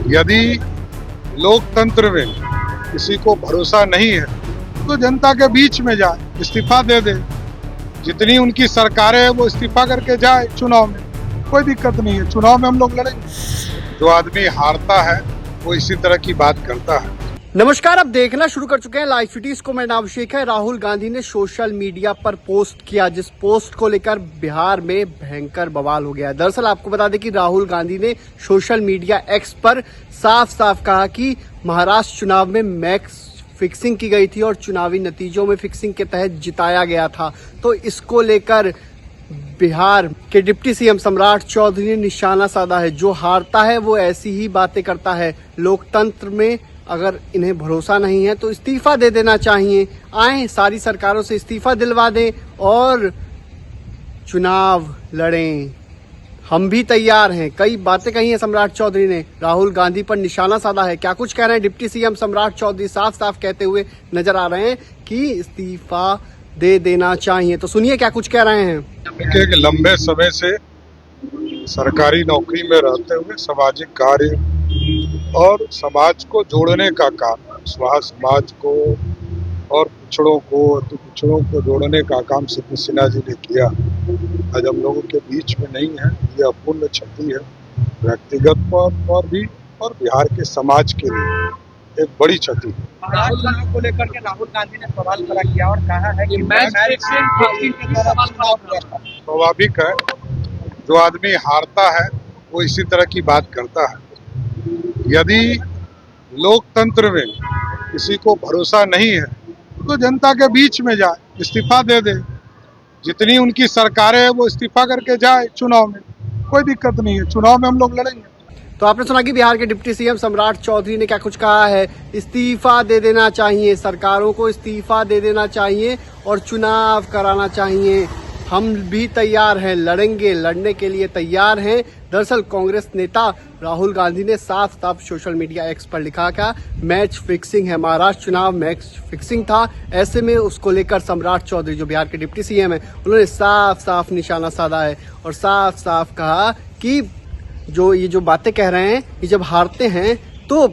यदि लोकतंत्र में किसी को भरोसा नहीं है तो जनता के बीच में जाए, इस्तीफा दे दे। जितनी उनकी सरकारें है वो इस्तीफा करके जाए चुनाव में, कोई दिक्कत नहीं है। चुनाव में हम लोग लड़ेंगे। जो आदमी हारता है वो इसी तरह की बात करता है। नमस्कार, आप देखना शुरू कर चुके हैं लाइव सिटीज को। मेरा नाम अभिषेक है। राहुल गांधी ने सोशल मीडिया पर पोस्ट किया, जिस पोस्ट को लेकर बिहार में भयंकर बवाल हो गया। दरअसल आपको बता दें कि राहुल गांधी ने सोशल मीडिया एक्स पर साफ साफ कहा कि महाराष्ट्र चुनाव में मैच फिक्सिंग की गई थी और चुनावी नतीजों में फिक्सिंग के तहत जिताया गया था। तो इसको लेकर बिहार के डिप्टी सीएम सम्राट चौधरी ने निशाना साधा है। जो हारता है वो ऐसी ही बातें करता है। लोकतंत्र में अगर इन्हें भरोसा नहीं है तो इस्तीफा दे देना चाहिए। आए सारी सरकारों से इस्तीफा दिलवा दें और चुनाव लड़ें। हम भी तैयार हैं। कई बातें कही है सम्राट चौधरी ने। राहुल गांधी पर निशाना साधा है। क्या कुछ कह रहे हैं डिप्टी सीएम सम्राट चौधरी, साफ साफ कहते हुए नजर आ रहे हैं कि इस्तीफा दे देना चाहिए। तो सुनिए क्या कुछ कह रहे हैं। देखिए कि लंबे समय से सरकारी नौकरी में रहते हुए सामाजिक कार्य और समाज को जोड़ने का काम, समाज को और पिछड़ों को, अति पिछड़ों को जोड़ने का काम सिद्धू सिन्हा जी ने किया। आज हम लोगों के बीच में नहीं है। ये अपूर्ण क्षति है, व्यक्तिगत तौर पर भी और बिहार के समाज के लिए एक बड़ी क्षति है। राहुल गांधी को लेकर के राहुल गांधी ने सवाल खड़ा किया और कहा है कि मैच फिक्सिंग के दौरान चुनाव हुआ था। स्वाभाविक है, जो आदमी हारता है वो इसी तरह की बात करता है। यदि लोकतंत्र में किसी को भरोसा नहीं है तो जनता के बीच में जाए, इस्तीफा दे दे। जितनी उनकी सरकारें है वो इस्तीफा करके जाए चुनाव में, कोई दिक्कत नहीं है। चुनाव में हम लोग लड़ेंगे। तो आपने सुना कि बिहार के डिप्टी सीएम सम्राट चौधरी ने क्या कुछ कहा है। इस्तीफा दे देना चाहिए, सरकारों को इस्तीफा दे देना चाहिए और चुनाव कराना चाहिए। हम भी तैयार हैं, लड़ेंगे, लड़ने के लिए तैयार हैं। दरअसल कांग्रेस नेता राहुल गांधी ने साफ साफ सोशल मीडिया एक्स पर लिखा क्या मैच फिक्सिंग है, महाराष्ट्र चुनाव मैच फिक्सिंग था। ऐसे में उसको लेकर सम्राट चौधरी जो बिहार के डिप्टी सीएम है उन्होंने साफ साफ निशाना साधा है और साफ साफ कहा कि ये जो बातें कह रहे हैं, ये जब हारते हैं तो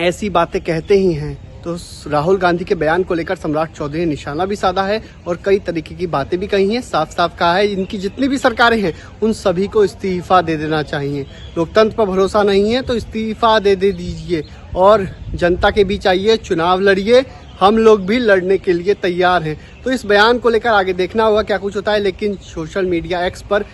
ऐसी बातें कहते ही हैं। तो राहुल गांधी के बयान को लेकर सम्राट चौधरी ने निशाना भी साधा है और कई तरीके की बातें भी कही हैं। साफ साफ कहा है इनकी जितनी भी सरकारें हैं उन सभी को इस्तीफा दे देना चाहिए। लोकतंत्र पर भरोसा नहीं है तो इस्तीफा दे दीजिए और जनता के बीच आइए, चुनाव लड़िए। हम लोग भी लड़ने के लिए तैयार हैं। तो इस बयान को लेकर आगे देखना होगा क्या कुछ होता है। लेकिन सोशल मीडिया एक्स पर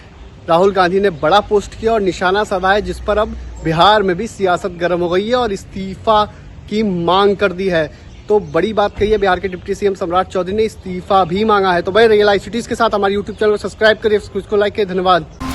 राहुल गांधी ने बड़ा पोस्ट किया और निशाना साधा है, जिस पर अब बिहार में भी सियासत गर्म हो गई है और इस्तीफा की मांग कर दी है। तो बड़ी बात कही है बिहार के डिप्टी सीएम सम्राट चौधरी ने, इस्तीफा भी मांगा है। तो भाई रियल लाइव सिटीज के साथ हमारे यूट्यूब चैनल को सब्सक्राइब करिए, उसको लाइक करिए। धन्यवाद।